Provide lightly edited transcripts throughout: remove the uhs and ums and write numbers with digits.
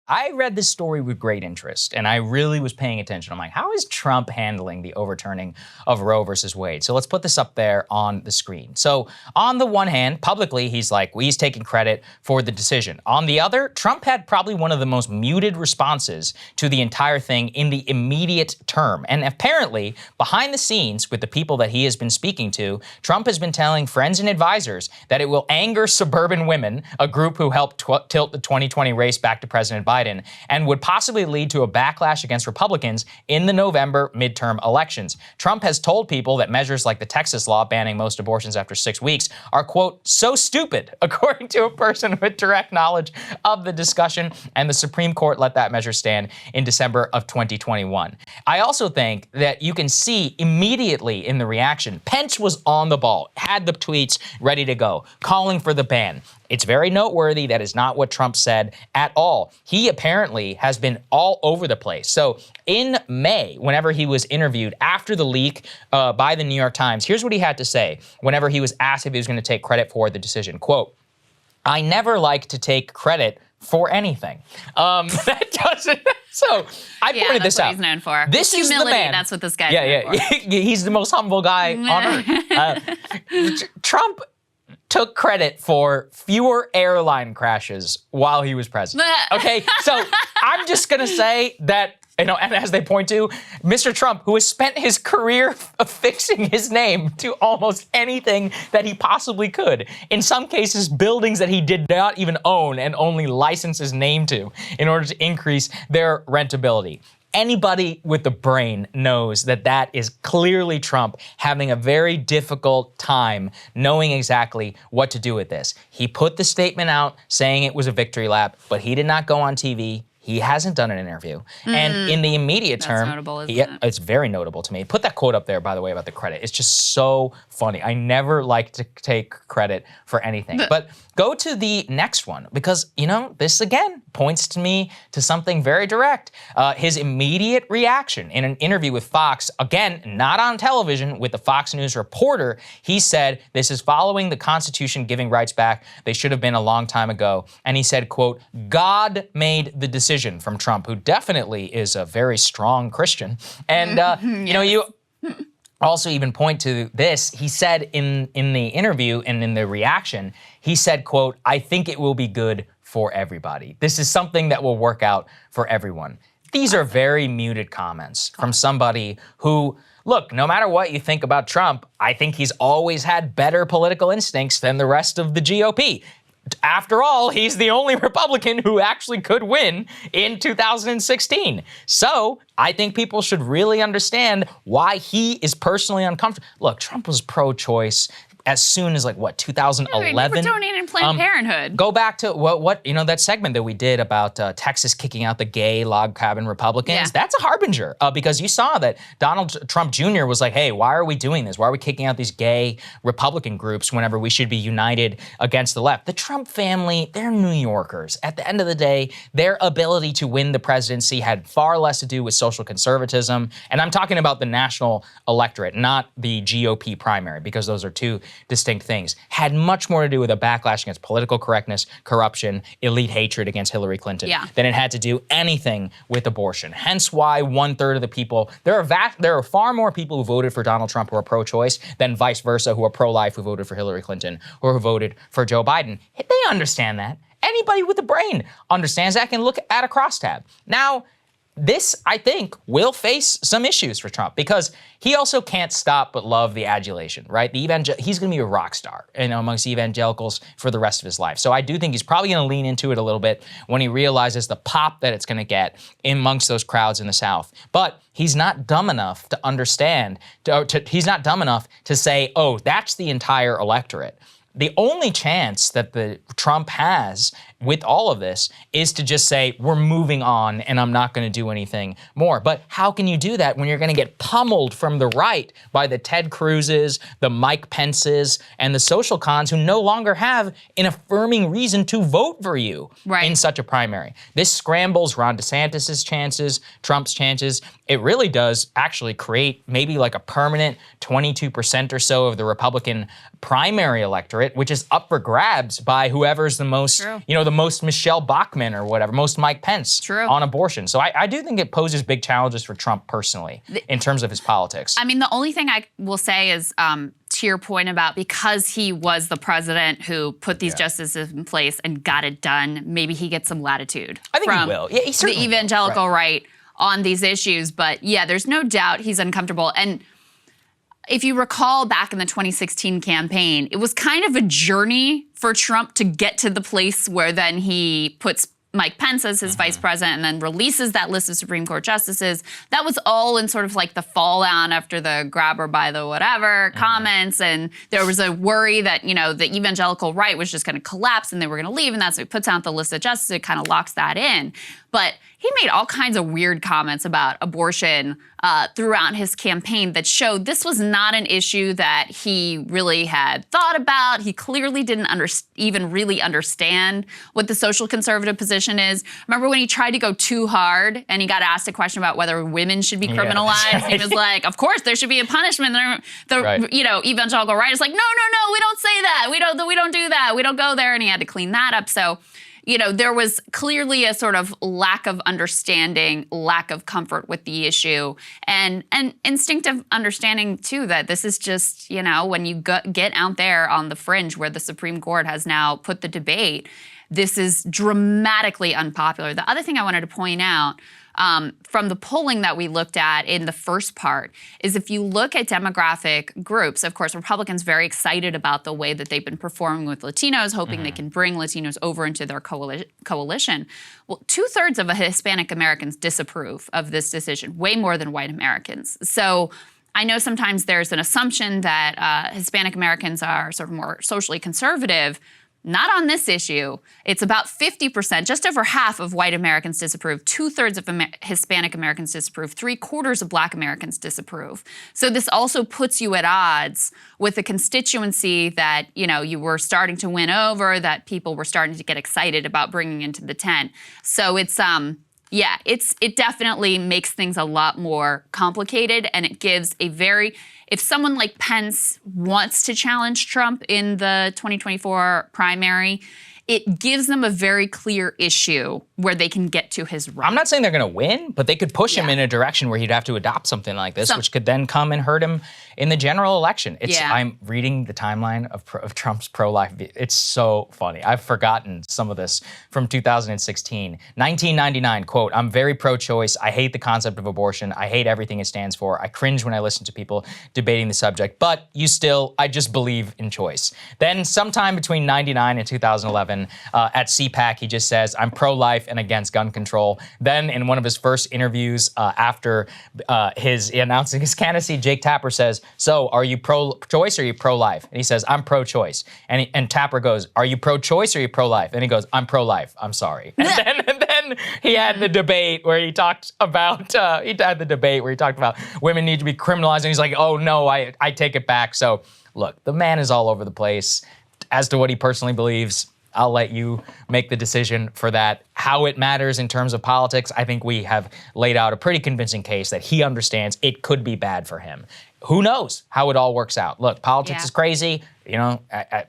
I read this story with great interest, and I really was paying attention. I'm like, how is Trump handling the overturning of Roe versus Wade? So let's put this up there on the screen. So on the one hand, publicly, he's like, well, he's taking credit for the decision. On the other, Trump had probably one of the most muted responses to the entire thing in the immediate term. And apparently, behind the scenes with the people that he has been speaking to, Trump has been telling friends and advisors that it will anger suburban women, a group who helped tilt the 2020 race back to President Biden, and would possibly lead to a backlash against Republicans in the November midterm elections. Trump has told people that measures like the Texas law banning most abortions after 6 weeks are, quote, so stupid, according to a person with direct knowledge of the discussion, and the Supreme Court let that measure stand in December of 2021. I also think that you can see immediately in the reaction, Pence was on the ball, had the tweets ready to go, calling for the ban. It's very noteworthy. That is not what Trump said at all. He apparently has been all over the place. So in May, whenever he was interviewed after the leak by the New York Times, here's what he had to say whenever he was asked if he was going to take credit for the decision. Quote, "I never like to take credit for anything." That doesn't. So I pointed this out. That's what he's known for. This is humility. The man. That's what this guy's known for. He's the most humble guy on earth. Trump took credit for fewer airline crashes while he was president. Okay, so I'm just gonna say that, and as they point to, Mr. Trump, who has spent his career affixing his name to almost anything that he possibly could, in some cases buildings that he did not even own and only license his name to in order to increase their rentability. Anybody with the brain knows that that is clearly Trump having a very difficult time knowing exactly what to do with this. He put the statement out saying it was a victory lap, but he did not go on TV. He hasn't done an interview. And in the immediate term, notable, isn't it? It's very notable to me. Put that quote up there, by the way, about the credit. It's just so funny. I never like to take credit for anything. But go to the next one, because, this again points to me to something very direct. His immediate reaction in an interview with Fox, again, not on television, with the Fox News reporter, he said, "This is following the Constitution giving rights back. They should have been a long time ago." And he said, quote, "God made the decision," from Trump, who definitely is a very strong Christian. And, you also even point to this. He said in the interview and in the reaction, he said, quote, "I think it will be good for everybody. This is something that will work out for everyone." These are very muted comments from somebody who, look, no matter what you think about Trump, I think he's always had better political instincts than the rest of the GOP. After all, he's the only Republican who actually could win in 2016. So I think people should really understand why he is personally uncomfortable. Look, Trump was pro-choice as soon as 2011. Yeah, they were donating Planned Parenthood. Go back to what that segment that we did about Texas kicking out the gay log cabin Republicans. Yeah. That's a harbinger because you saw that Donald Trump Jr. was like, hey, why are we doing this? Why are we kicking out these gay Republican groups whenever we should be united against the left? The Trump family, they're New Yorkers. At the end of the day, their ability to win the presidency had far less to do with social conservatism. And I'm talking about the national electorate, not the GOP primary, because those are two distinct things. Had much more to do with a backlash against political correctness, corruption, elite hatred against Hillary Clinton than it had to do anything with abortion. Hence why 1/3 of the people, there are far more people who voted for Donald Trump who are pro-choice than vice versa, who are pro-life, who voted for Hillary Clinton, or who voted for Joe Biden. They understand that. Anybody with a brain understands that, can look at a crosstab. Now, this, I think, will face some issues for Trump because he also can't stop but love the adulation, right? He's going to be a rock star, amongst evangelicals for the rest of his life. So I do think he's probably going to lean into it a little bit when he realizes the pop that it's going to get amongst those crowds in the South. But he's not dumb enough to understand, he's not dumb enough to say, oh, that's the entire electorate. The only chance that the Trump has with all of this is to just say, we're moving on and I'm not going to do anything more. But how can you do that when you're going to get pummeled from the right by the Ted Cruzes, the Mike Pences, and the social cons who no longer have an affirming reason to vote for you in such a primary? This scrambles Ron DeSantis' chances, Trump's chances. It really does actually create maybe like a permanent 22% or so of the Republican primary electorate, which is up for grabs by whoever's the most, the the most Michelle Bachmann or whatever, most Mike Pence on abortion. So I do think it poses big challenges for Trump personally in terms of his politics. I mean, the only thing I will say is to your point about because he was the president who put these justices in place and got it done, maybe he gets some latitude I think he will. Yeah, he the evangelical right on these issues. But yeah, there's no doubt he's uncomfortable. And if you recall back in the 2016 campaign, it was kind of a journey for Trump to get to the place where then he puts Mike Pence as his vice president and then releases that list of Supreme Court justices. That was all in sort of like the fallout after the grab her by the whatever comments. And there was a worry that, you know, the evangelical right was just going to collapse and they were going to leave. And that's what he puts out the list of justices. It kind of locks that in. But he made all kinds of weird comments about abortion throughout his campaign that showed this was not an issue that he really had thought about. He clearly didn't even really understand what the social conservative position is. Remember when he tried to go too hard and he got asked a question about whether women should be criminalized? He was like, of course there should be a punishment. The you know, evangelical right is like, no, we don't say that. We don't do that. We don't go there. And he had to clean that up. So, you know, there was clearly a sort of lack of understanding, lack of comfort with the issue, and instinctive understanding, too, that this is just, you know, when you get out there on the fringe where the Supreme Court has now put the debate, this is dramatically unpopular. The other thing I wanted to point out from the polling that we looked at in the first part is if you look at demographic groups, of course, Republicans very excited about the way that they've been performing with Latinos, hoping they can bring Latinos over into their coalition. Well, 2/3 of Hispanic Americans disapprove of this decision, way more than white Americans. So I know sometimes there's an assumption that Hispanic Americans are sort of more socially conservative. Not on this issue. It's about 50%, just over half of white Americans disapprove, 2/3 of Hispanic Americans disapprove, 3/4 of black Americans disapprove. So this also puts you at odds with the constituency that, you know, you were starting to win over, that people were starting to get excited about bringing into the tent. So it's, yeah, it definitely makes things a lot more complicated, and it gives a very, if someone like Pence wants to challenge Trump in the 2024 primary, it gives them a very clear issue where they can get to his right. I'm not saying they're going to win, but they could push him in a direction where he'd have to adopt something like this, which could then come and hurt him in the general election. I'm reading the timeline of Trump's pro-life. It's so funny. I've forgotten some of this from 2016. 1999, quote, "I'm very pro-choice. I hate the concept of abortion. I hate everything it stands for. I cringe when I listen to people debating the subject, but I just believe in choice." Then sometime between 99 and 2011, at CPAC, he just says, "I'm pro-life and against gun control." Then in one of his first interviews after his announcing his candidacy, Jake Tapper says, "So are you pro-choice or are you pro-life?" And he says, "I'm pro-choice." And Tapper goes, "Are you pro-choice or are you pro-life?" And he goes, "I'm pro-life. I'm sorry." And then he had the debate where he talked about women need to be criminalized. And he's like, "Oh no, I take it back." So look, the man is all over the place as to what he personally believes. I'll let you make the decision for that. How it matters in terms of politics, I think we have laid out a pretty convincing case that he understands it could be bad for him. Who knows how it all works out? Look, politics is crazy. You know,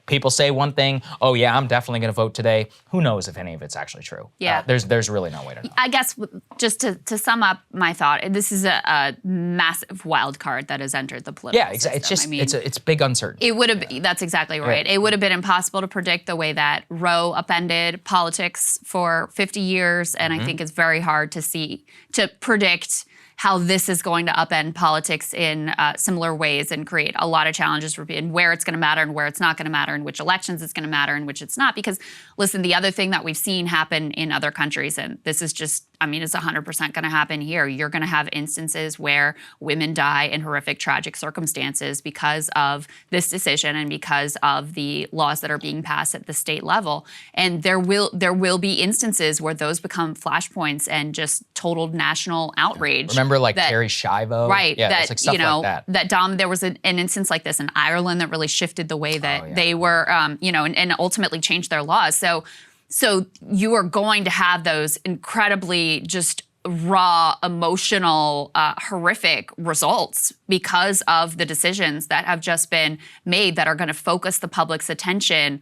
people say one thing, "Oh yeah, I'm definitely going to vote today." Who knows if any of it's actually true? Yeah. There's really no way to know. I guess just to sum up my thought, this is a massive wild card that has entered the political system. It's just, it's big uncertainty. It would have, that's exactly right. It would have been impossible to predict the way that Roe upended politics for 50 years, and I think it's very hard to predict how this is going to upend politics in similar ways and create a lot of challenges for in where it's going to matter and where it's not going to matter, and which elections it's going to matter and which it's not. Because, listen, the other thing that we've seen happen in other countries, and this is just, I mean, it's 100% going to happen here. You're going to have instances where women die in horrific, tragic circumstances because of this decision and because of the laws that are being passed at the state level. And there will be instances where those become flashpoints and just total national outrage. Remember, like Terry Schiavo? Right. Yeah, it's like stuff like that. There was an instance like this in Ireland that really shifted the way that they were, and ultimately changed their laws. So you are going to have those incredibly just raw, emotional, horrific results because of the decisions that have just been made that are going to focus the public's attention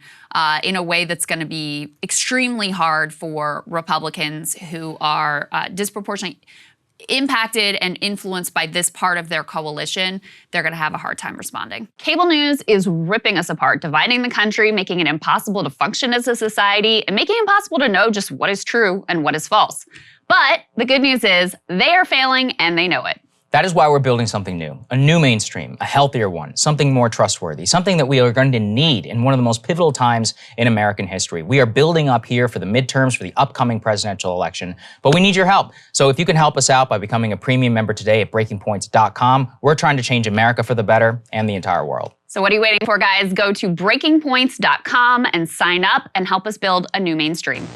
in a way that's going to be extremely hard for Republicans who are disproportionately impacted and influenced by this part of their coalition. They're going to have a hard time responding. Cable news is ripping us apart, dividing the country, making it impossible to function as a society, and making it impossible to know just what is true and what is false. But the good news is they are failing and they know it. That is why we're building something new, a new mainstream, a healthier one, something more trustworthy, something that we are going to need in one of the most pivotal times in American history. We are building up here for the midterms, for the upcoming presidential election, but we need your help. So if you can help us out by becoming a premium member today at breakingpoints.com, we're trying to change America for the better and the entire world. So what are you waiting for, guys? Go to breakingpoints.com and sign up and help us build a new mainstream.